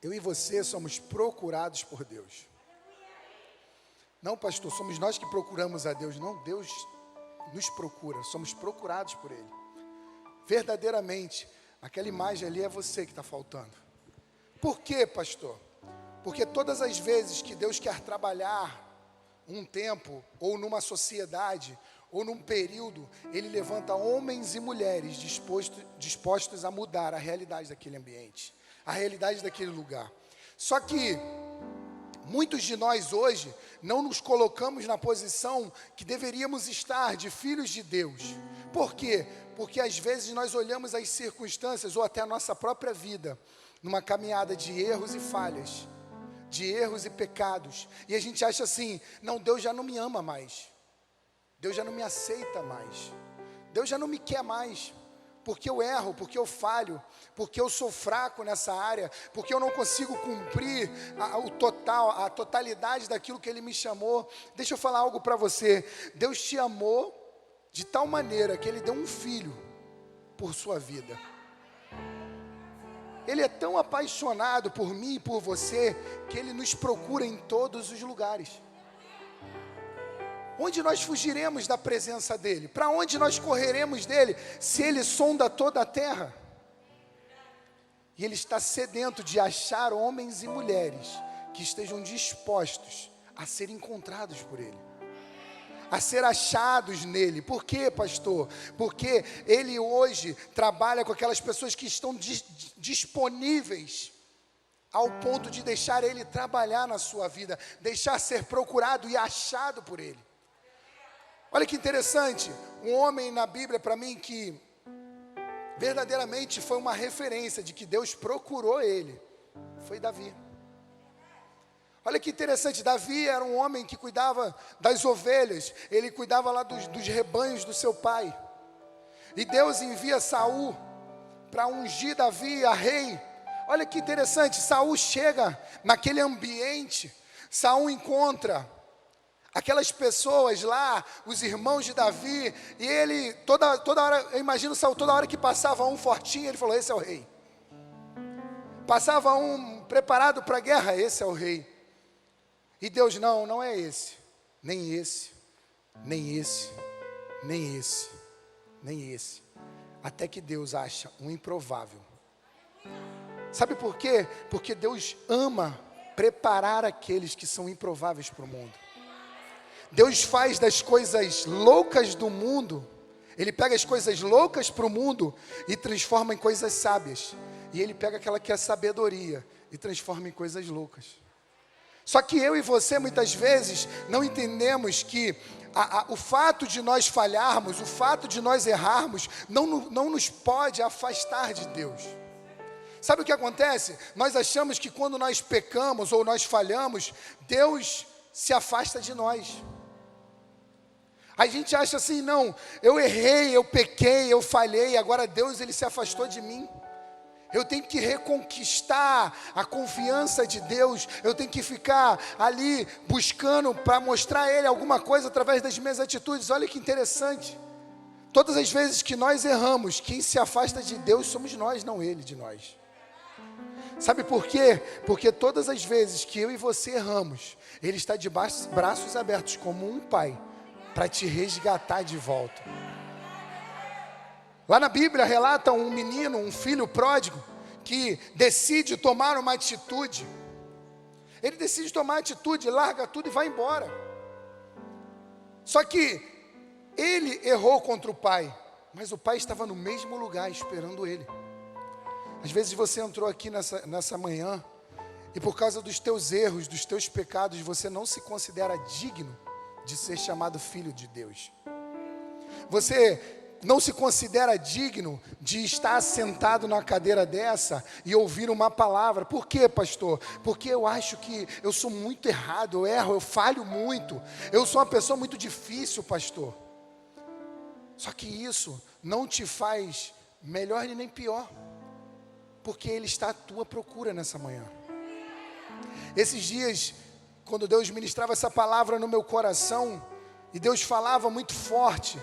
Eu e você somos procurados por Deus. Não, pastor, somos nós que procuramos a Deus. Não, Deus nos procura, somos procurados por Ele. Verdadeiramente, aquela imagem ali é você que está faltando. Por quê, pastor? Porque todas as vezes que Deus quer trabalhar um tempo, ou numa sociedade, ou num período, Ele levanta homens e mulheres dispostos a mudar a realidade daquele ambiente, a realidade daquele lugar. Só que muitos de nós hoje não nos colocamos na posição que deveríamos estar, de filhos de Deus. Por quê? Porque às vezes nós olhamos as circunstâncias, ou até a nossa própria vida, numa caminhada de erros e falhas, de erros e pecados, e a gente acha assim, não, Deus já não me ama mais, Deus já não me aceita mais, Deus já não me quer mais, porque eu erro, porque eu falho, porque eu sou fraco nessa área, porque eu não consigo cumprir a totalidade daquilo que Ele me chamou. Deixa eu falar algo para você. Deus te amou de tal maneira que Ele deu um filho por sua vida. Ele é tão apaixonado por mim e por você, que Ele nos procura em todos os lugares. Onde nós fugiremos da presença dEle? Para onde nós correremos dEle, se Ele sonda toda a terra? E Ele está sedento de achar homens e mulheres que estejam dispostos a ser encontrados por Ele, a ser achados nele. Por quê, pastor? Porque Ele hoje trabalha com aquelas pessoas que estão disponíveis ao ponto de deixar Ele trabalhar na sua vida, deixar ser procurado e achado por Ele. Olha que interessante, um homem na Bíblia para mim que verdadeiramente foi uma referência de que Deus procurou ele, foi Davi. Olha que interessante, Davi era um homem que cuidava das ovelhas, ele cuidava lá dos rebanhos do seu pai. E Deus envia Saul para ungir Davi a rei. Olha que interessante, Saul chega naquele ambiente, Saul encontra aquelas pessoas lá, os irmãos de Davi, e ele, toda hora, eu imagino Saul, toda hora que passava um fortinho, ele falou, esse é o rei. Passava um preparado para a guerra, esse é o rei. E Deus, não é esse, nem esse, nem esse, nem esse, nem esse. Até que Deus acha um improvável. Sabe por quê? Porque Deus ama preparar aqueles que são improváveis para o mundo. Deus faz das coisas loucas do mundo, Ele pega as coisas loucas para o mundo e transforma em coisas sábias. E Ele pega aquela que é sabedoria e transforma em coisas loucas. Só que eu e você muitas vezes não entendemos que o fato de nós falharmos, o fato de nós errarmos, não nos pode afastar de Deus. Sabe o que acontece? Nós achamos que quando nós pecamos ou nós falhamos, Deus se afasta de nós. A gente acha assim, não, eu errei, eu pequei, eu falhei, agora Deus Ele se afastou de mim. Eu tenho que reconquistar a confiança de Deus, eu tenho que ficar ali buscando para mostrar a Ele alguma coisa através das minhas atitudes. Olha que interessante, todas as vezes que nós erramos, quem se afasta de Deus somos nós, não Ele de nós. Sabe por quê? Porque todas as vezes que eu e você erramos, Ele está de braços abertos como um pai, para te resgatar de volta. Lá na Bíblia relata um menino, um filho pródigo, que decide tomar uma atitude. Ele decide tomar atitude, larga tudo e vai embora. Só que ele errou contra o pai, mas o pai estava no mesmo lugar esperando ele. Às vezes você entrou aqui nessa manhã e por causa dos teus erros, dos teus pecados, você não se considera digno de ser chamado filho de Deus. Você não se considera digno de estar sentado na cadeira dessa e ouvir uma palavra. Por quê, pastor? Porque eu acho que eu sou muito errado, eu erro, eu falho muito. Eu sou uma pessoa muito difícil, pastor. Só que isso não te faz melhor e nem pior, porque Ele está à tua procura nessa manhã. Esses dias, quando Deus ministrava essa palavra no meu coração, e Deus falava muito forte,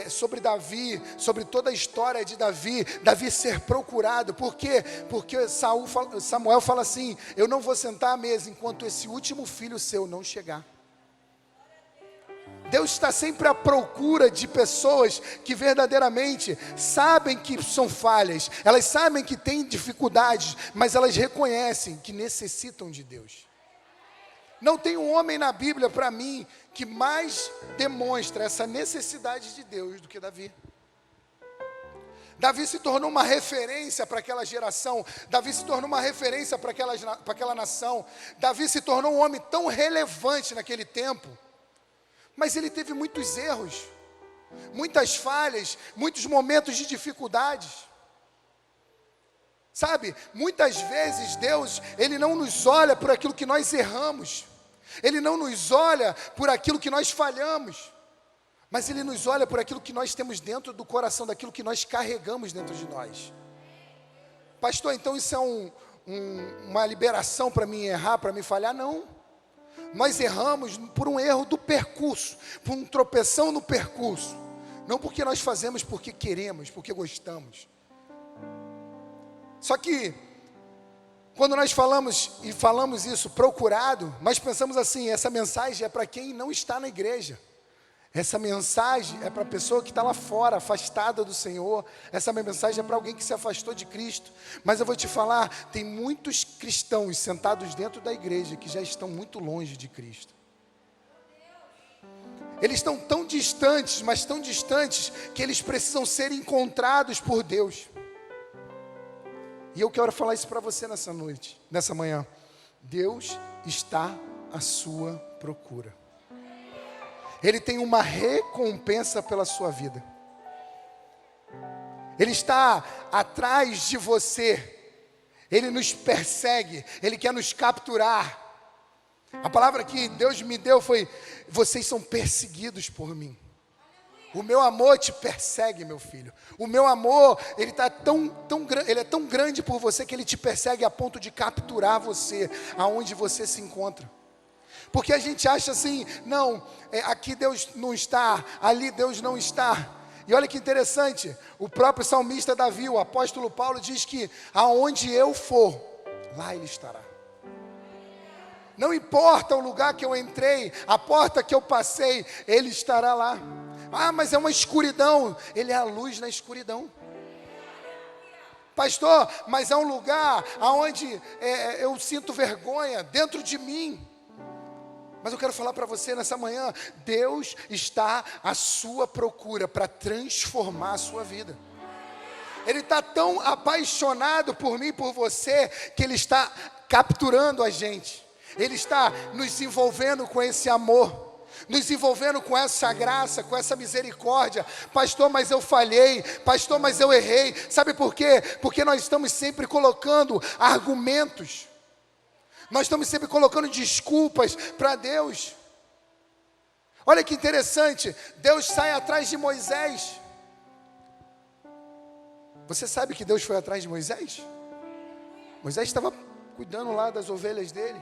sobre Davi, sobre toda a história de Davi ser procurado. Por quê? Porque Samuel fala assim: eu não vou sentar à mesa enquanto esse último filho seu não chegar. Deus está sempre à procura de pessoas que verdadeiramente sabem que são falhas, elas sabem que têm dificuldades, mas elas reconhecem que necessitam de Deus. Não tem um homem na Bíblia, para mim, que mais demonstra essa necessidade de Deus do que Davi. Davi se tornou uma referência para aquela geração. Davi se tornou uma referência para aquela nação. Davi se tornou um homem tão relevante naquele tempo. Mas ele teve muitos erros, muitas falhas, muitos momentos de dificuldades. Sabe, muitas vezes Deus, Ele não nos olha por aquilo que nós erramos. Ele não nos olha por aquilo que nós falhamos. Mas Ele nos olha por aquilo que nós temos dentro do coração, daquilo que nós carregamos dentro de nós. Pastor, então isso é uma liberação para mim errar, para mim falhar? Não. Nós erramos por um erro do percurso, por uma tropeção no percurso. Não porque nós fazemos porque queremos, porque gostamos. Só que, quando nós falamos isso, procurado, nós pensamos assim: essa mensagem é para quem não está na igreja. Essa mensagem é para a pessoa que está lá fora, afastada do Senhor. Essa mensagem é para alguém que se afastou de Cristo. Mas eu vou te falar, tem muitos cristãos sentados dentro da igreja que já estão muito longe de Cristo. Eles estão tão distantes, mas tão distantes, que eles precisam ser encontrados por Deus. E eu quero falar isso para você nessa manhã. Deus está à sua procura. Ele tem uma recompensa pela sua vida. Ele está atrás de você. Ele nos persegue. Ele quer nos capturar. A palavra que Deus me deu foi: vocês são perseguidos por mim. O meu amor te persegue, meu filho. O meu amor, ele é tão grande por você que ele te persegue a ponto de capturar você aonde você se encontra. Porque a gente acha assim: não, aqui Deus não está, ali Deus não está. E olha que interessante, o próprio salmista Davi, o apóstolo Paulo, diz que aonde eu for, lá Ele estará. Não importa o lugar que eu entrei, a porta que eu passei, Ele estará lá. Ah, mas é uma escuridão. Ele é a luz na escuridão. Pastor, mas é um lugar onde eu sinto vergonha dentro de mim. Mas eu quero falar para você nessa manhã: Deus está à sua procura para transformar a sua vida. Ele está tão apaixonado por mim e por você, que Ele está capturando a gente. Ele está nos envolvendo com esse amor, nos envolvendo com essa graça, com essa misericórdia. Pastor, mas eu falhei. Pastor, mas eu errei. Sabe por quê? Porque nós estamos sempre colocando argumentos. Nós estamos sempre colocando desculpas para Deus. Olha que interessante, Deus sai atrás de Moisés. Você sabe que Deus foi atrás de Moisés? Moisés estava cuidando lá das ovelhas dele.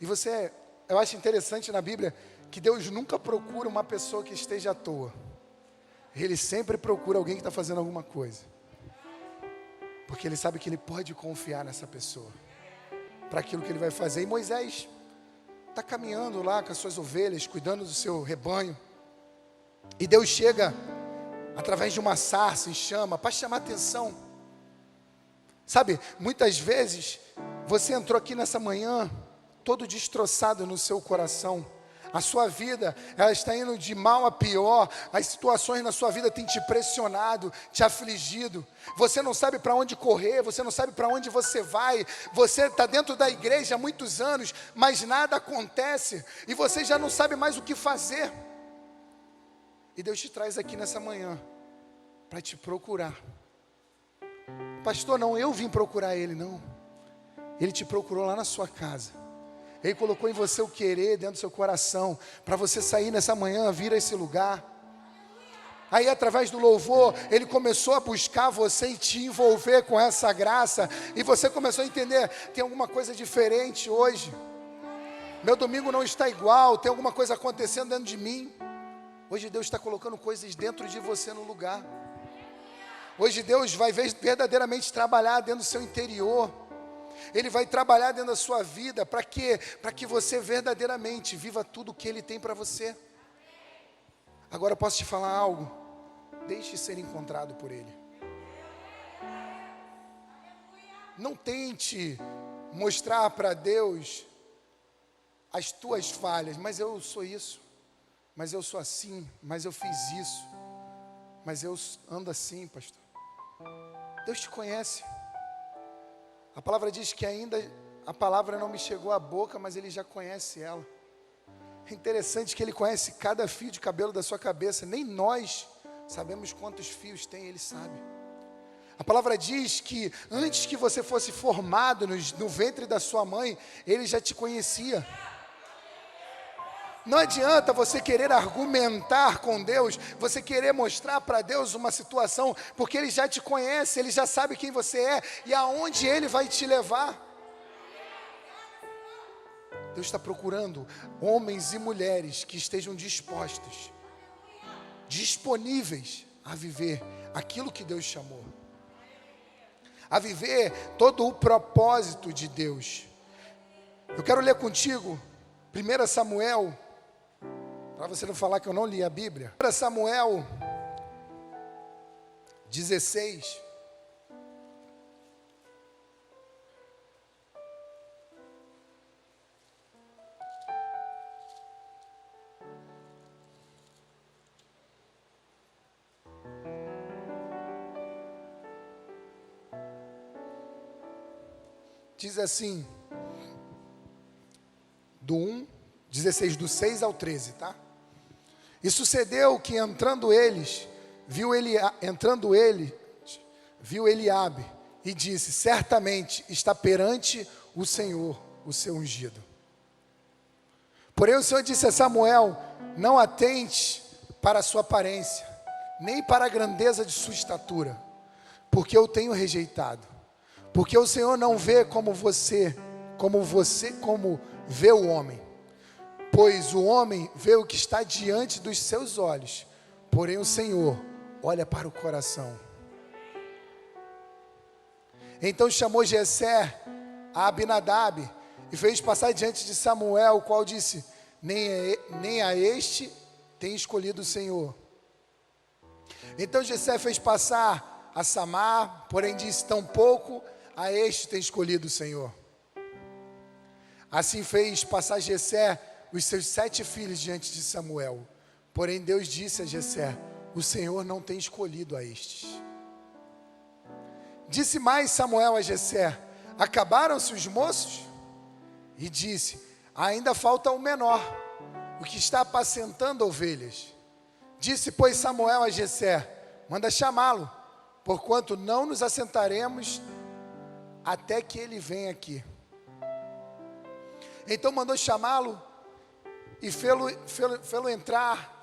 E eu acho interessante na Bíblia que Deus nunca procura uma pessoa que esteja à toa. Ele sempre procura alguém que está fazendo alguma coisa. Porque Ele sabe que Ele pode confiar nessa pessoa para aquilo que Ele vai fazer. E Moisés está caminhando lá com as suas ovelhas, cuidando do seu rebanho. E Deus chega através de uma sarça e chama, para chamar atenção. Sabe, muitas vezes você entrou aqui nessa manhã todo destroçado no seu coração. A sua vida, ela está indo de mal a pior. As situações na sua vida têm te pressionado, te afligido. Você não sabe para onde correr, você não sabe para onde você vai. Você está dentro da igreja há muitos anos, mas nada acontece. E você já não sabe mais o que fazer. E Deus te traz aqui nessa manhã para te procurar. Pastor, não, eu vim procurar Ele, não. Ele te procurou lá na sua casa. Ele colocou em você o querer dentro do seu coração, para você sair nessa manhã, vir a esse lugar. Aí através do louvor, Ele começou a buscar você e te envolver com essa graça. E você começou a entender, tem alguma coisa diferente hoje. Meu domingo não está igual, tem alguma coisa acontecendo dentro de mim. Hoje Deus está colocando coisas dentro de você no lugar. Hoje Deus vai verdadeiramente trabalhar dentro do seu interior. Ele vai trabalhar dentro da sua vida. Para quê? Para que você verdadeiramente viva tudo o que Ele tem para você. Agora eu posso te falar algo. Deixe ser encontrado por Ele. Não tente mostrar para Deus as tuas falhas. Mas eu sou isso. Mas eu sou assim. Mas eu fiz isso. Mas eu ando assim, pastor. Deus te conhece. A palavra diz que ainda a palavra não me chegou à boca, mas Ele já conhece ela. É interessante que Ele conhece cada fio de cabelo da sua cabeça. Nem nós sabemos quantos fios tem, Ele sabe. A palavra diz que antes que você fosse formado no ventre da sua mãe, Ele já te conhecia. Não adianta você querer argumentar com Deus, você querer mostrar para Deus uma situação, porque Ele já te conhece, Ele já sabe quem você é e aonde Ele vai te levar. Deus está procurando homens e mulheres que estejam dispostos, disponíveis a viver aquilo que Deus chamou, a viver todo o propósito de Deus. Eu quero ler contigo 1 Samuel, para você não falar que eu não li a Bíblia. 1 Samuel 16. Diz assim, do 16, do 6 ao 13, tá? E sucedeu que entrando viu Eliabe e disse, certamente está perante o Senhor, o seu ungido. Porém o Senhor disse a Samuel, não atente para a sua aparência, nem para a grandeza de sua estatura, porque eu tenho rejeitado. Porque o Senhor não vê como vê o homem. Pois o homem vê o que está diante dos seus olhos, porém o Senhor olha para o coração. Então chamou Jessé a Abinadab e fez passar diante de Samuel, o qual disse, nem a este tem escolhido o Senhor. Então Jessé fez passar a Samar, porém disse, tampouco a este tem escolhido o Senhor. Assim fez passar Jessé os seus 7 filhos diante de Samuel. Porém Deus disse a Jessé, o Senhor não tem escolhido a estes. Disse mais Samuel a Jessé, acabaram-se os moços? E disse, ainda falta o menor, o que está apacentando ovelhas. Disse, pois, Samuel a Jessé, manda chamá-lo, porquanto não nos assentaremos até que ele venha aqui. Então mandou chamá-lo e fez-o entrar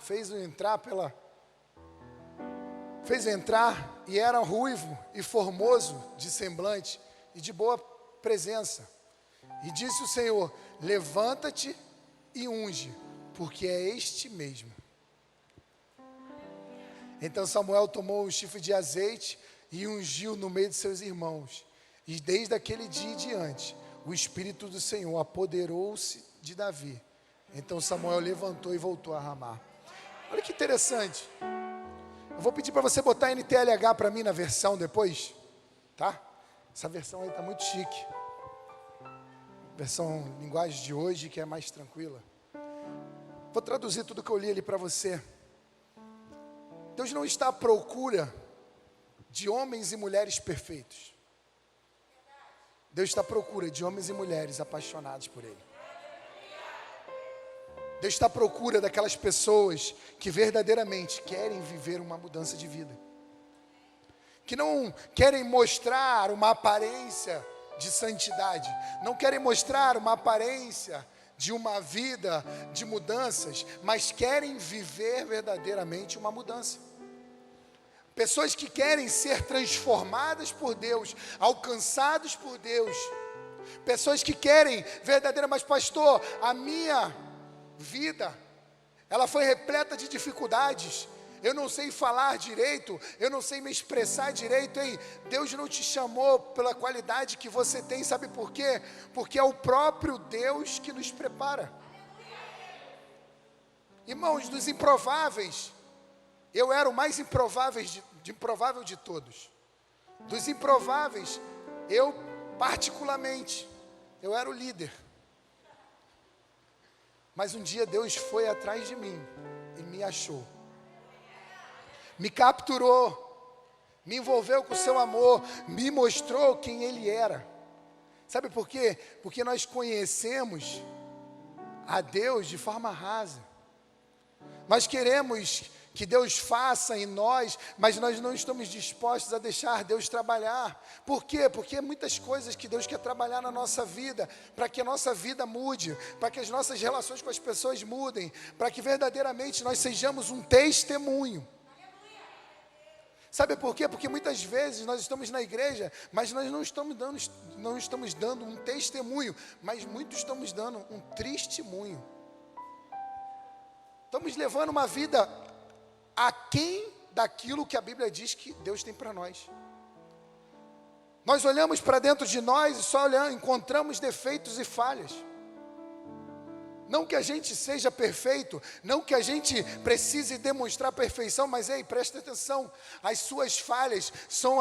e era ruivo e formoso de semblante e de boa presença. E disse o Senhor, levanta-te e unge, porque é este mesmo. Então Samuel tomou um chifre de azeite e ungiu no meio de seus irmãos. E desde aquele dia em diante, o Espírito do Senhor apoderou-se de Davi. Então Samuel levantou e voltou a Ramá. Olha que interessante. Eu vou pedir para você botar NTLH para mim na versão depois, tá? Essa versão aí está muito chique. Versão linguagem de hoje, que é mais tranquila. Vou traduzir tudo que eu li ali para você. Deus não está à procura de homens e mulheres perfeitos. Deus está à procura de homens e mulheres apaixonados por Ele. Deus está à procura daquelas pessoas que verdadeiramente querem viver uma mudança de vida. Que não querem mostrar uma aparência de santidade. Não querem mostrar uma aparência de uma vida de mudanças, mas querem viver verdadeiramente uma mudança. Pessoas que querem ser transformadas por Deus, alcançados por Deus. Pessoas que querem verdadeiramente, mas pastor, a minha vida ela foi repleta de dificuldades. Eu não sei falar direito, eu não sei me expressar direito. Ei, Deus não te chamou pela qualidade que você tem, sabe por quê? Porque é o próprio Deus que nos prepara. Irmãos, dos improváveis, eu era o mais improvável de todos. Dos improváveis, eu particularmente, eu era o líder. Mas um dia Deus foi atrás de mim e me achou. Me capturou, me envolveu com o seu amor, me mostrou quem Ele era. Sabe por quê? Porque nós conhecemos a Deus de forma rasa. Nós queremos que Deus faça em nós, mas nós não estamos dispostos a deixar Deus trabalhar. Por quê? Porque muitas coisas que Deus quer trabalhar na nossa vida, para que a nossa vida mude, para que as nossas relações com as pessoas mudem, para que verdadeiramente nós sejamos um testemunho. Sabe por quê? Porque muitas vezes nós estamos na igreja, mas nós não estamos dando um testemunho, mas muitos estamos dando um testemunho. Estamos levando uma vida aquém daquilo que a Bíblia diz que Deus tem para nós. Nós olhamos para dentro de nós e só encontramos defeitos e falhas. Não que a gente seja perfeito, não que a gente precise demonstrar perfeição, mas ei, presta atenção, as suas falhas são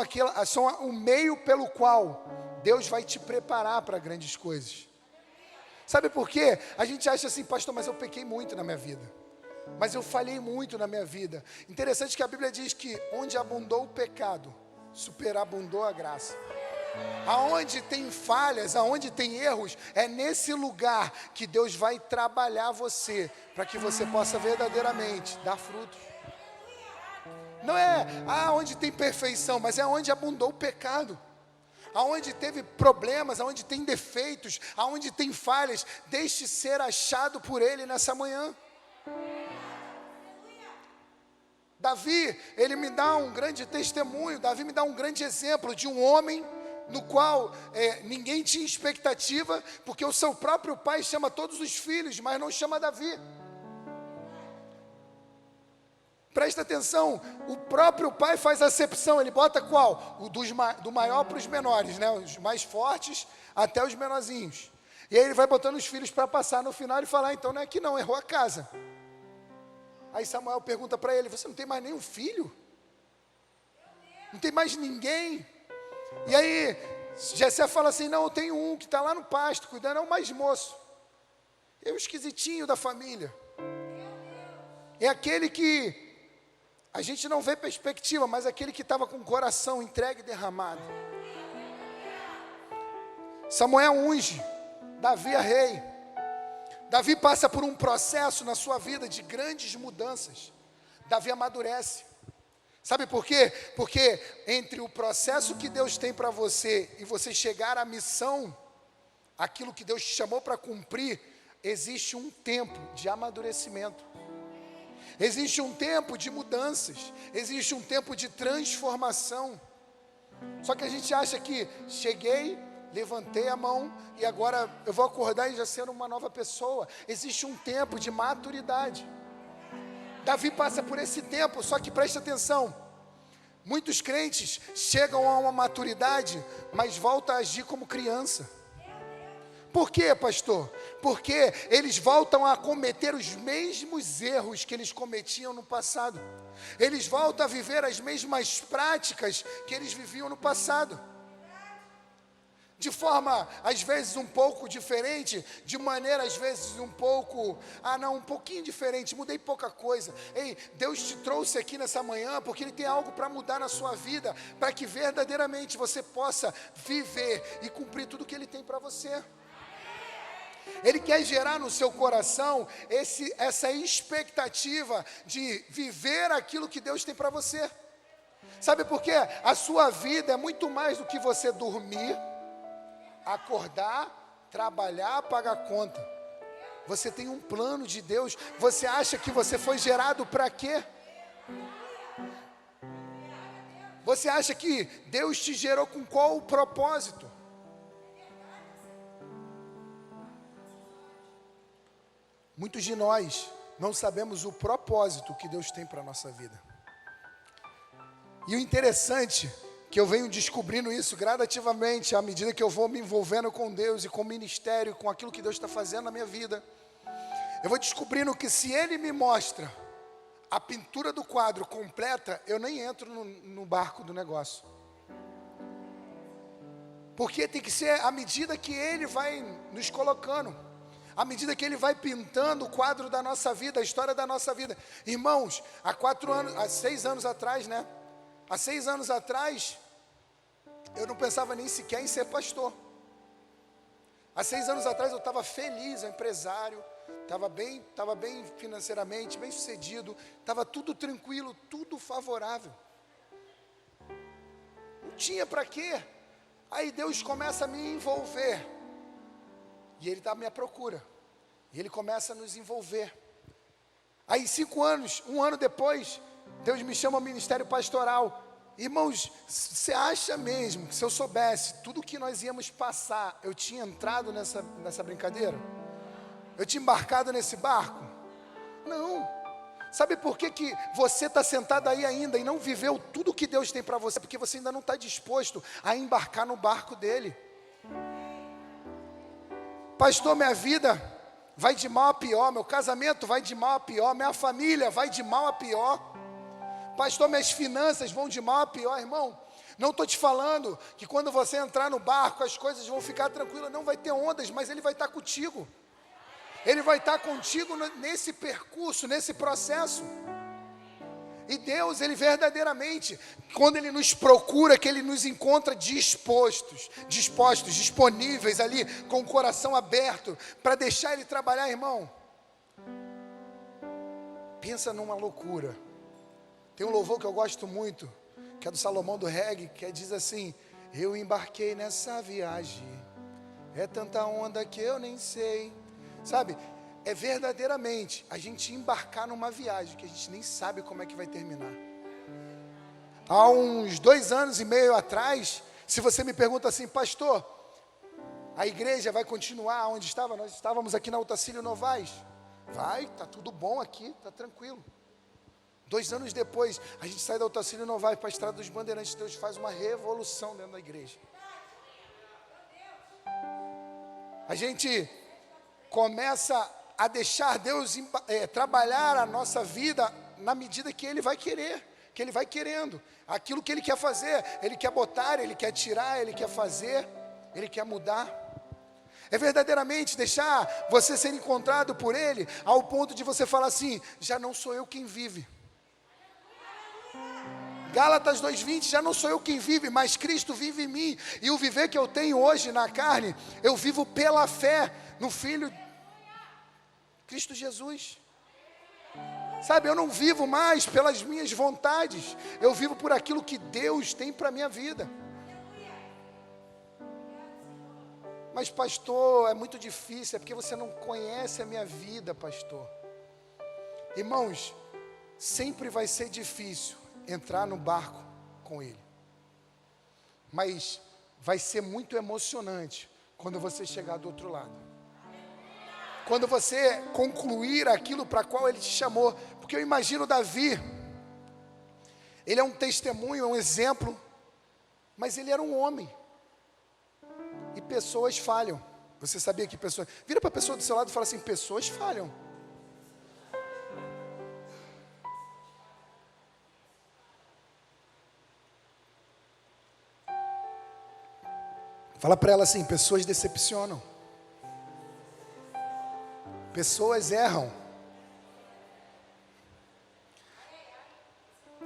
o meio pelo qual Deus vai te preparar para grandes coisas. Sabe por quê? A gente acha assim, pastor, mas eu pequei muito na minha vida. Mas eu falhei muito na minha vida. Interessante que a Bíblia diz que onde abundou o pecado, superabundou a graça. Aonde tem falhas, aonde tem erros, é nesse lugar que Deus vai trabalhar você, para que você possa verdadeiramente dar frutos. Não é aonde tem perfeição, mas é onde abundou o pecado. Aonde teve problemas, aonde tem defeitos, aonde tem falhas, deixe ser achado por Ele nessa manhã. Davi, ele me dá um grande testemunho, Davi me dá um grande exemplo de um homem no qual ninguém tinha expectativa, porque o seu próprio pai chama todos os filhos, mas não chama Davi. Presta atenção, o próprio pai faz acepção, ele bota qual? Do maior para os menores, né? Os mais fortes até os menorzinhos. E aí ele vai botando os filhos para passar, no final ele fala, então não é aqui não, errou a casa. Aí Samuel pergunta para ele, você não tem mais nenhum filho? Não tem mais ninguém? E aí Jessé fala assim, não, eu tenho um que está lá no pasto, cuidando, é o mais moço. É o esquisitinho da família. É aquele que a gente não vê perspectiva, mas aquele que estava com o coração entregue e derramado. Samuel unge Davi a rei. Davi passa por um processo na sua vida de grandes mudanças. Davi amadurece. Sabe por quê? Porque entre o processo que Deus tem para você e você chegar à missão, aquilo que Deus te chamou para cumprir, existe um tempo de amadurecimento. Existe um tempo de mudanças. Existe um tempo de transformação. Só que a gente acha que cheguei, levantei a mão e agora eu vou acordar e já sendo uma nova pessoa. Existe um tempo de maturidade. Davi passa por esse tempo, só que preste atenção. Muitos crentes chegam a uma maturidade, mas voltam a agir como criança. Por quê, pastor? Porque eles voltam a cometer os mesmos erros que eles cometiam no passado. Eles voltam a viver as mesmas práticas que eles viviam no passado. De forma, às vezes, um pouco diferente, de maneira, às vezes, um pouquinho diferente, mudei pouca coisa. Ei, Deus te trouxe aqui nessa manhã, porque Ele tem algo para mudar na sua vida, para que verdadeiramente você possa viver e cumprir tudo que Ele tem para você. Ele quer gerar no seu coração essa expectativa de viver aquilo que Deus tem para você. Sabe por quê? A sua vida é muito mais do que você dormir, acordar, trabalhar, pagar conta. Você tem um plano de Deus. Você acha que você foi gerado para quê? Você acha que Deus te gerou com qual propósito? Muitos de nós não sabemos o propósito que Deus tem para a nossa vida. E o interessante, que eu venho descobrindo isso gradativamente, à medida que eu vou me envolvendo com Deus e com o ministério, com aquilo que Deus está fazendo na minha vida, eu vou descobrindo que se Ele me mostra a pintura do quadro completa, eu nem entro no barco do negócio. Porque tem que ser à medida que Ele vai nos colocando, à medida que Ele vai pintando o quadro da nossa vida, a história da nossa vida. Irmãos, há 6 anos atrás, né? Há 6 anos atrás, eu não pensava nem sequer em ser pastor. Há 6 anos atrás eu estava feliz, empresário, estava bem financeiramente, bem sucedido, estava tudo tranquilo, tudo favorável. Não tinha para quê. Aí Deus começa a me envolver, e Ele está à minha procura, e Ele começa a nos envolver. Aí 5 anos, 1 ano depois, Deus me chama ao ministério pastoral. Irmãos, você acha mesmo que se eu soubesse tudo que nós íamos passar, eu tinha entrado nessa brincadeira? Eu tinha embarcado nesse barco? Não. Sabe por que você está sentado aí ainda e não viveu tudo que Deus tem para você? Porque você ainda não está disposto a embarcar no barco dele. Pastor, minha vida vai de mal a pior, meu casamento vai de mal a pior, minha família vai de mal a pior. Pastor, minhas finanças vão de mal a pior. Irmão, não estou te falando que quando você entrar no barco as coisas vão ficar tranquilas, não vai ter ondas, mas Ele vai estar contigo. Ele vai estar contigo nesse percurso, nesse processo. E Deus, Ele verdadeiramente, quando Ele nos procura, que Ele nos encontra dispostos, disponíveis ali, com o coração aberto, para deixar Ele trabalhar, irmão. Pensa numa loucura. Tem um louvor que eu gosto muito, que é do Salomão do Reggae, que diz assim: eu embarquei nessa viagem, é tanta onda que eu nem sei. Sabe, é verdadeiramente a gente embarcar numa viagem que a gente nem sabe como é que vai terminar. Há uns 2 anos e meio atrás, se você me pergunta assim: pastor, a igreja vai continuar onde estava? Nós estávamos aqui na Otacílio Novaes. Vai, está tudo bom aqui, está tranquilo. 2 anos depois, a gente sai da Otacílio Novaes para a Estrada dos Bandeirantes. Deus faz uma revolução dentro da igreja. A gente começa a deixar Deus trabalhar a nossa vida na medida que Ele vai querer, que Ele vai querendo. Aquilo que Ele quer fazer, Ele quer botar, Ele quer tirar, Ele quer fazer, Ele quer mudar. É verdadeiramente deixar você ser encontrado por Ele, ao ponto de você falar assim: já não sou eu quem vive. Gálatas 2:20, já não sou eu quem vive, mas Cristo vive em mim. E o viver que eu tenho hoje na carne, eu vivo pela fé no Filho Cristo Jesus. Sabe, eu não vivo mais pelas minhas vontades, eu vivo por aquilo que Deus tem para a minha vida. Mas pastor, é muito difícil, é porque você não conhece a minha vida, pastor. Irmãos, sempre vai ser difícil entrar no barco com Ele, mas vai ser muito emocionante quando você chegar do outro lado, quando você concluir aquilo para qual Ele te chamou. Porque eu imagino Davi, ele é um testemunho, é um exemplo, mas ele era um homem, e pessoas falham. Você sabia que pessoas... Vira para a pessoa do seu lado e fala assim: pessoas falham. Fala para ela assim: pessoas decepcionam. Pessoas erram.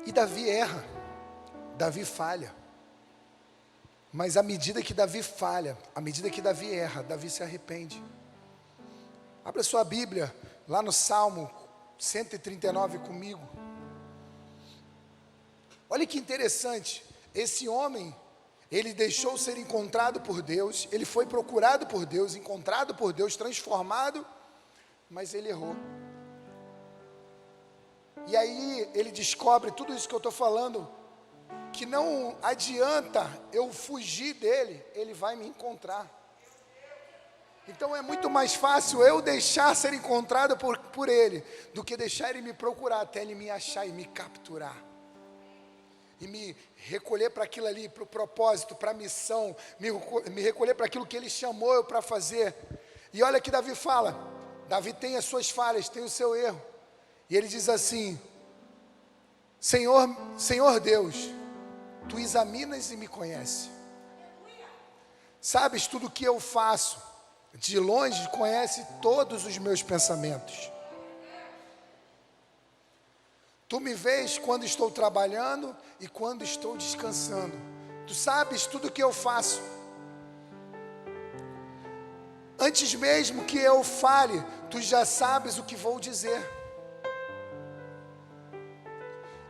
E Davi erra. Davi falha. Mas à medida que Davi falha, à medida que Davi erra, Davi se arrepende. Abra sua Bíblia, lá no Salmo 139 comigo. Olha que interessante. Esse homem, ele deixou ser encontrado por Deus, ele foi procurado por Deus, encontrado por Deus, transformado, mas ele errou. E aí ele descobre tudo isso que eu estou falando, que não adianta eu fugir dele, ele vai me encontrar. Então é muito mais fácil eu deixar ser encontrado por Ele, do que deixar Ele me procurar até Ele me achar e me capturar. E me recolher para aquilo ali, para o propósito, para a missão, me recolher para aquilo que Ele chamou eu para fazer. E olha que Davi fala, Davi tem as suas falhas, tem o seu erro. E ele diz assim, Senhor Deus, Tu examinas e me conheces. Sabes tudo o que eu faço. De longe conhece todos os meus pensamentos. Tu me vês quando estou trabalhando e quando estou descansando. Tu sabes tudo o que eu faço. Antes mesmo que eu fale, tu já sabes o que vou dizer.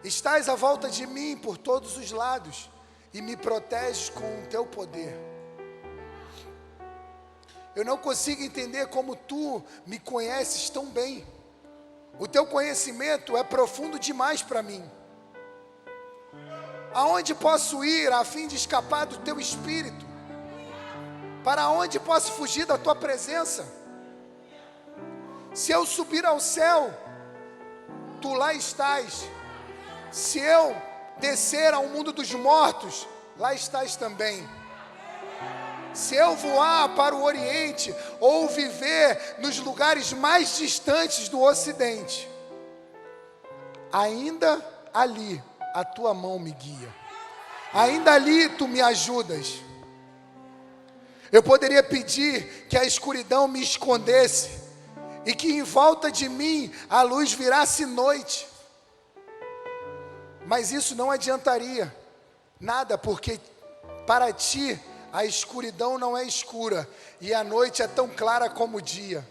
Estás à volta de mim por todos os lados e me proteges com o teu poder. Eu não consigo entender como tu me conheces tão bem. O teu conhecimento é profundo demais para mim. Aonde posso ir a fim de escapar do teu espírito? Para onde posso fugir da tua presença? Se eu subir ao céu, tu lá estás. Se eu descer ao mundo dos mortos, lá estás também. Se eu voar para o Oriente ou viver nos lugares mais distantes do Ocidente, ainda ali a tua mão me guia. Ainda ali tu me ajudas. Eu poderia pedir que a escuridão me escondesse e que em volta de mim a luz virasse noite. Mas isso não adiantaria nada, porque para ti a escuridão não é escura e a noite é tão clara como o dia.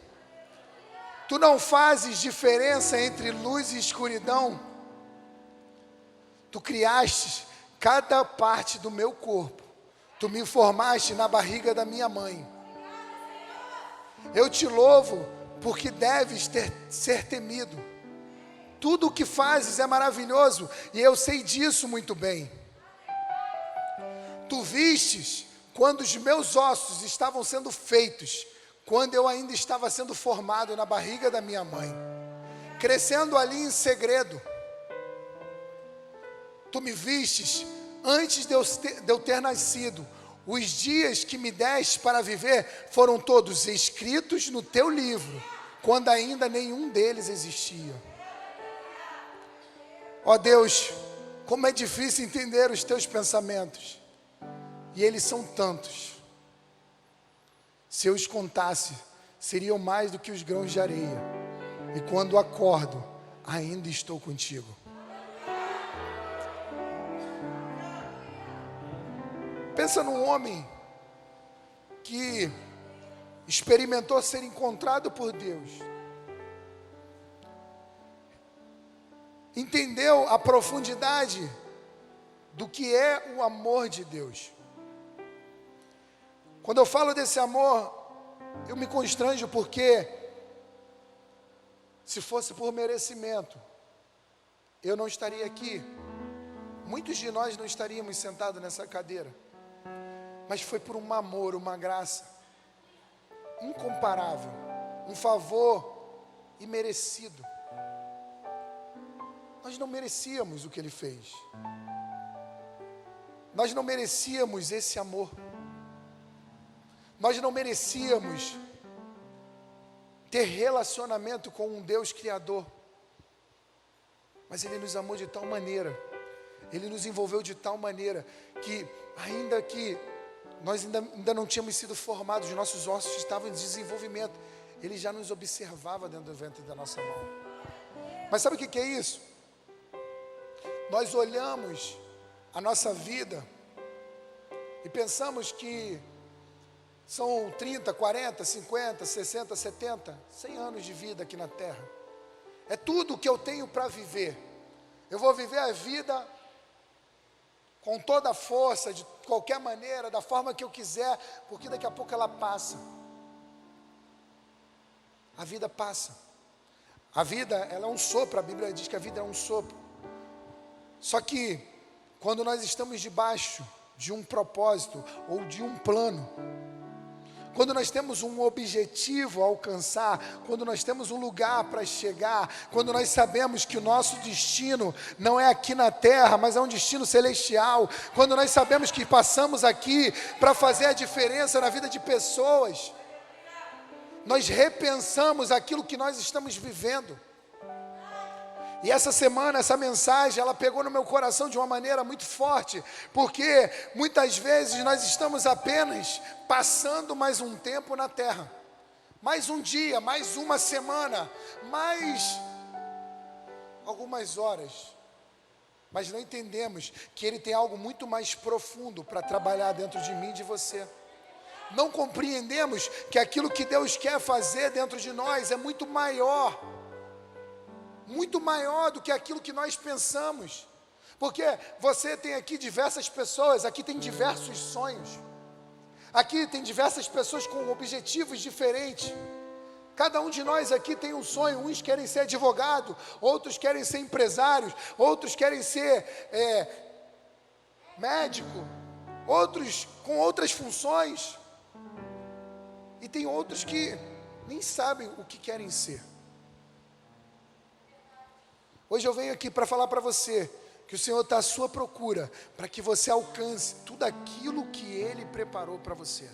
Tu não fazes diferença entre luz e escuridão. Tu criaste cada parte do meu corpo. Tu me formaste na barriga da minha mãe. Eu te louvo porque deves ser temido. Tudo o que fazes é maravilhoso e eu sei disso muito bem. Tu vistes quando os meus ossos estavam sendo feitos, quando eu ainda estava sendo formado na barriga da minha mãe, crescendo ali em segredo. Tu me vistes antes de eu ter nascido. Os dias que me deste para viver foram todos escritos no teu livro, quando ainda nenhum deles existia. Ó Deus, como é difícil entender os teus pensamentos. E eles são tantos. Se eu os contasse, seriam mais do que os grãos de areia. E quando acordo, ainda estou contigo. Pensa num homem que experimentou ser encontrado por Deus. Entendeu a profundidade do que é o amor de Deus. Quando eu falo desse amor, eu me constranjo porque, se fosse por merecimento, eu não estaria aqui. Muitos de nós não estaríamos sentados nessa cadeira. Mas foi por um amor, uma graça incomparável, um favor imerecido. Nós não merecíamos o que Ele fez. Nós não merecíamos esse amor. Nós não merecíamos ter relacionamento com um Deus Criador. Mas Ele nos amou de tal maneira, Ele nos envolveu de tal maneira, que ainda que nós ainda não tínhamos sido formados, os nossos ossos estavam em desenvolvimento, Ele já nos observava dentro do ventre da nossa mão. Mas sabe o que é isso? Nós olhamos a nossa vida e pensamos que são 30, 40, 50, 60, 70, 100 anos de vida aqui na terra. É tudo o que eu tenho para viver. Eu vou viver a vida com toda a força, de qualquer maneira, da forma que eu quiser, porque daqui a pouco ela passa. A vida passa. A vida, ela é um sopro, a Bíblia diz que a vida é um sopro. Só que, quando nós estamos debaixo de um propósito ou de um plano, quando nós temos um objetivo a alcançar, quando nós temos um lugar para chegar, quando nós sabemos que o nosso destino não é aqui na terra, mas é um destino celestial, quando nós sabemos que passamos aqui para fazer a diferença na vida de pessoas, nós repensamos aquilo que nós estamos vivendo. E essa semana, essa mensagem, ela pegou no meu coração de uma maneira muito forte, porque muitas vezes nós estamos apenas passando mais um tempo na terra, mais um dia, mais uma semana, mais algumas horas, mas não entendemos que Ele tem algo muito mais profundo para trabalhar dentro de mim e de você. Não compreendemos que aquilo que Deus quer fazer dentro de nós é muito maior do que aquilo que nós pensamos, porque você tem aqui diversas pessoas, aqui tem diversos sonhos, aqui tem diversas pessoas com objetivos diferentes, cada um de nós aqui tem um sonho, uns querem ser advogado, outros querem ser empresários, outros querem ser médico, outros com outras funções, e tem outros que nem sabem o que querem ser. Hoje eu venho aqui para falar para você que o Senhor está à sua procura, para que você alcance tudo aquilo que Ele preparou para você.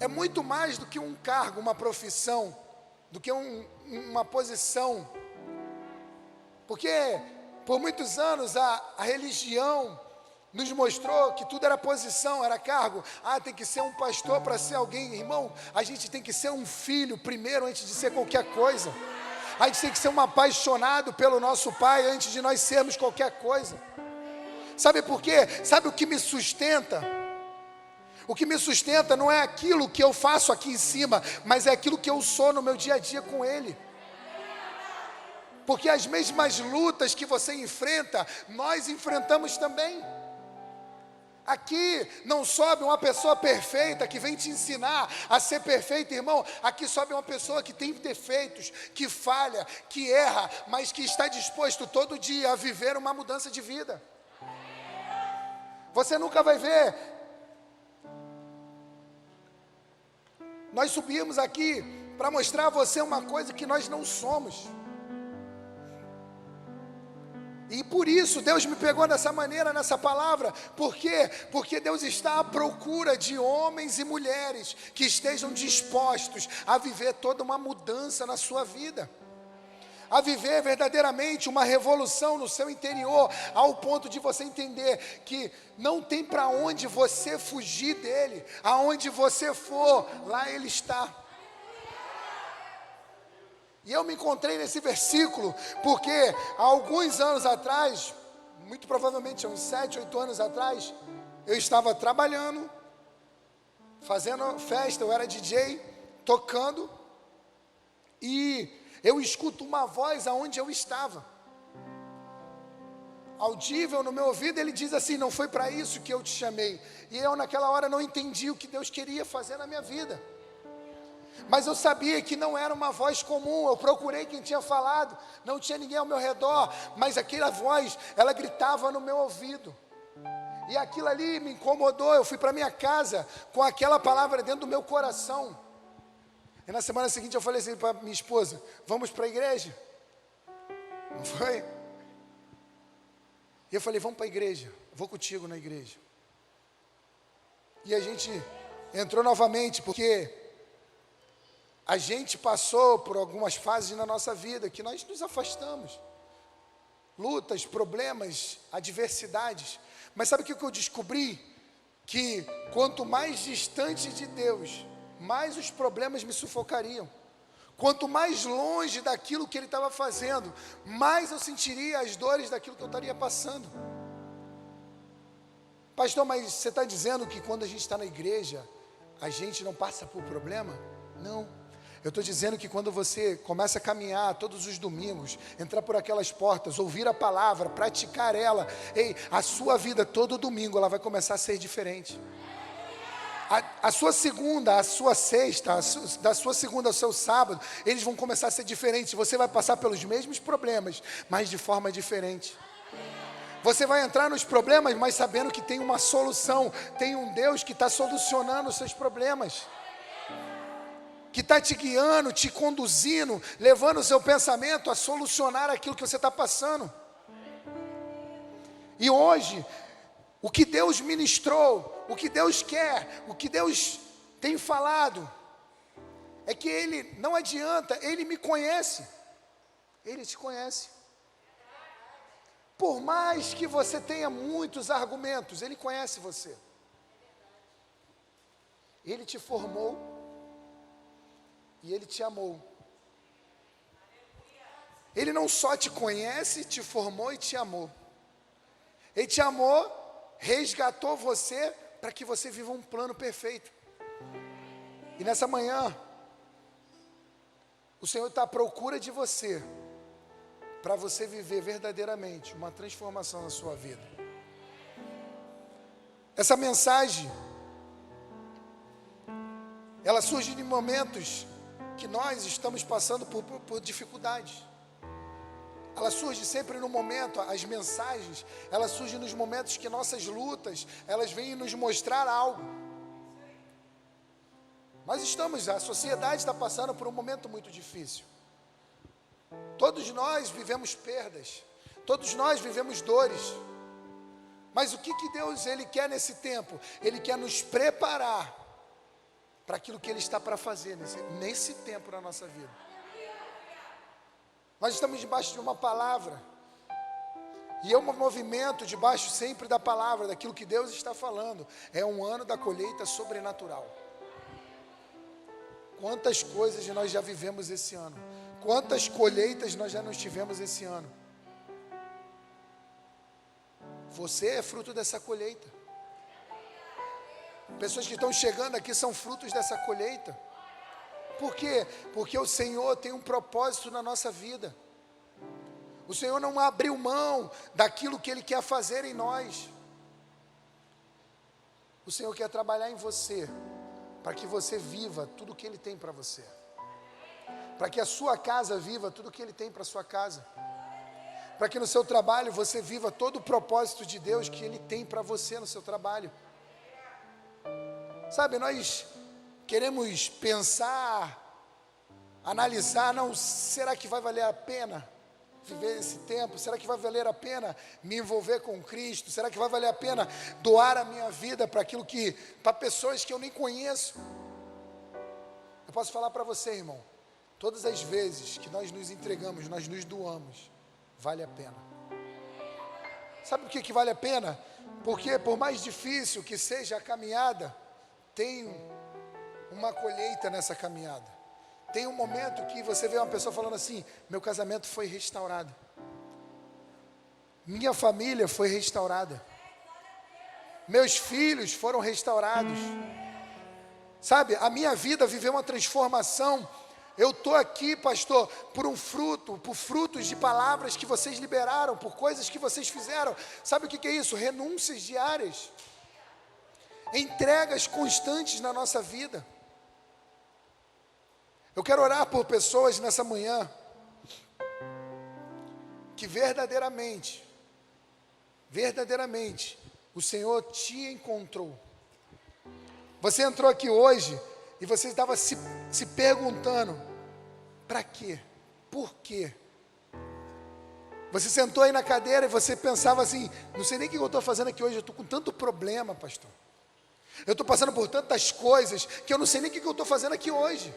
É muito mais do que um cargo, uma profissão, do que uma posição, porque por muitos anos a religião nos mostrou que tudo era posição, era cargo. Tem que ser um pastor para ser alguém. Irmão, a gente tem que ser um filho primeiro antes de ser qualquer coisa. A gente tem que ser um apaixonado pelo nosso Pai antes de nós sermos qualquer coisa. Sabe por quê? Sabe o que me sustenta? O que me sustenta não é aquilo que eu faço aqui em cima, mas é aquilo que eu sou no meu dia a dia com Ele. Porque as mesmas lutas que você enfrenta, nós enfrentamos também. Aqui não sobe uma pessoa perfeita que vem te ensinar a ser perfeito, irmão. Aqui sobe uma pessoa que tem defeitos, que falha, que erra, mas que está disposto todo dia a viver uma mudança de vida. Você nunca vai ver. Nós subimos aqui para mostrar a você uma coisa que nós não somos. E por isso Deus me pegou dessa maneira, nessa palavra. Por quê? Porque Deus está à procura de homens e mulheres que estejam dispostos a viver toda uma mudança na sua vida, a viver verdadeiramente uma revolução no seu interior, ao ponto de você entender que não tem para onde você fugir dele. Aonde você for, lá Ele está. E eu me encontrei nesse versículo, porque há alguns anos atrás, muito provavelmente há uns 7, 8 anos atrás, eu estava trabalhando, fazendo festa, eu era DJ, tocando, e eu escuto uma voz aonde eu estava, audível no meu ouvido. Ele diz assim: não foi para isso que eu te chamei. E eu naquela hora não entendi o que Deus queria fazer na minha vida, mas eu sabia que não era uma voz comum. Eu procurei quem tinha falado, não tinha ninguém ao meu redor, mas aquela voz, ela gritava no meu ouvido, e aquilo ali me incomodou. Eu fui para minha casa com aquela palavra dentro do meu coração, e na semana seguinte eu falei assim para minha esposa: vamos para a igreja? Não foi? E eu falei: vamos para a igreja, vou contigo na igreja. E a gente entrou novamente, porque a gente passou por algumas fases na nossa vida que nós nos afastamos. Lutas, problemas, adversidades. Mas sabe o que eu descobri? Que quanto mais distante de Deus, mais os problemas me sufocariam. Quanto mais longe daquilo que Ele estava fazendo, mais eu sentiria as dores daquilo que eu estaria passando. Pastor, mas você está dizendo que quando a gente está na igreja, a gente não passa por problema? Não. Eu estou dizendo que quando você começa a caminhar todos os domingos, entrar por aquelas portas, ouvir a palavra, praticar ela, a sua vida todo domingo ela vai começar a ser diferente. A sua segunda, a sua sexta, da sua segunda ao seu sábado, eles vão começar a ser diferentes. Você vai passar pelos mesmos problemas, mas de forma diferente. Você vai entrar nos problemas, mas sabendo que tem uma solução, tem um Deus que está solucionando os seus problemas, que está te guiando, te conduzindo, levando o seu pensamento a solucionar aquilo que você está passando. E hoje, o que Deus ministrou, o que Deus quer, o que Deus tem falado, é que Ele, não adianta, Ele me conhece, Ele te conhece. Por mais que você tenha muitos argumentos, Ele conhece você. Ele te formou e Ele te amou. Ele não só te conhece, te formou e te amou. Ele te amou, resgatou você para que você viva um plano perfeito. E nessa manhã, o Senhor está à procura de você, para você viver verdadeiramente uma transformação na sua vida. Essa mensagem, ela surge em momentos que nós estamos passando por dificuldades. Ela surge sempre no momento, as mensagens, elas surgem nos momentos que nossas lutas, elas vêm nos mostrar algo. A sociedade está passando por um momento muito difícil. Todos nós vivemos perdas, todos nós vivemos dores. Mas o que Deus Ele quer nesse tempo? Ele quer nos preparar para aquilo que Ele está para fazer nesse tempo na nossa vida. Nós estamos debaixo de uma palavra, e é um movimento debaixo sempre da palavra, daquilo que Deus está falando. É um ano da colheita sobrenatural. Quantas coisas nós já vivemos esse ano, quantas colheitas nós já não tivemos esse ano. Você é fruto dessa colheita. Pessoas que estão chegando aqui são frutos dessa colheita. Por quê? Porque o Senhor tem um propósito na nossa vida. O Senhor não abriu mão daquilo que Ele quer fazer em nós. O Senhor quer trabalhar em você, para que você viva tudo o que Ele tem para você. Para que a sua casa viva tudo o que Ele tem para a sua casa. Para que no seu trabalho você viva todo o propósito de Deus que Ele tem para você no seu trabalho. Sabe, nós queremos pensar, analisar, não, será que vai valer a pena viver esse tempo? Será que vai valer a pena me envolver com Cristo? Será que vai valer a pena doar a minha vida para pessoas que eu nem conheço? Eu posso falar para você, irmão, todas as vezes que nós nos entregamos, nós nos doamos, vale a pena. Sabe por que vale a pena? Porque por mais difícil que seja a caminhada, tem uma colheita nessa caminhada. Tem um momento que você vê uma pessoa falando assim: meu casamento foi restaurado, minha família foi restaurada, meus filhos foram restaurados. Sabe, a minha vida viveu uma transformação. Eu estou aqui, pastor, por frutos de palavras que vocês liberaram, por coisas que vocês fizeram. Sabe o que é isso? Renúncias diárias, entregas constantes na nossa vida. Eu quero orar por pessoas nessa manhã que verdadeiramente, o Senhor te encontrou. Você entrou aqui hoje e você estava se perguntando: para quê? Por quê? Você sentou aí na cadeira e você pensava assim: não sei nem o que eu estou fazendo aqui hoje, eu estou com tanto problema, pastor. Eu estou passando por tantas coisas que eu não sei nem o que eu estou fazendo aqui hoje.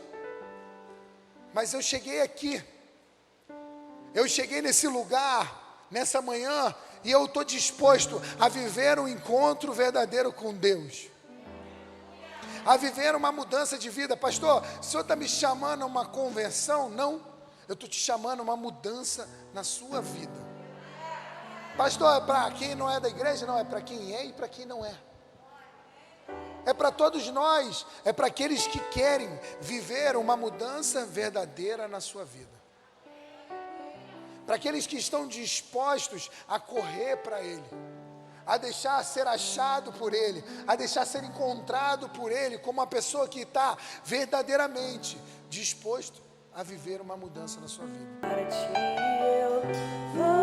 Mas eu cheguei aqui, eu cheguei nesse lugar, nessa manhã, e eu estou disposto a viver um encontro verdadeiro com Deus, a viver uma mudança de vida. Pastor, o senhor está me chamando a uma conversão? Não, eu estou te chamando a uma mudança na sua vida. Pastor, é para quem não é da igreja? Não, é para quem é e para quem não é. É para todos nós, é para aqueles que querem viver uma mudança verdadeira na sua vida. Para aqueles que estão dispostos a correr para Ele, a deixar ser achado por Ele, a deixar ser encontrado por Ele, como uma pessoa que está verdadeiramente disposto a viver uma mudança na sua vida. Para ti eu vou.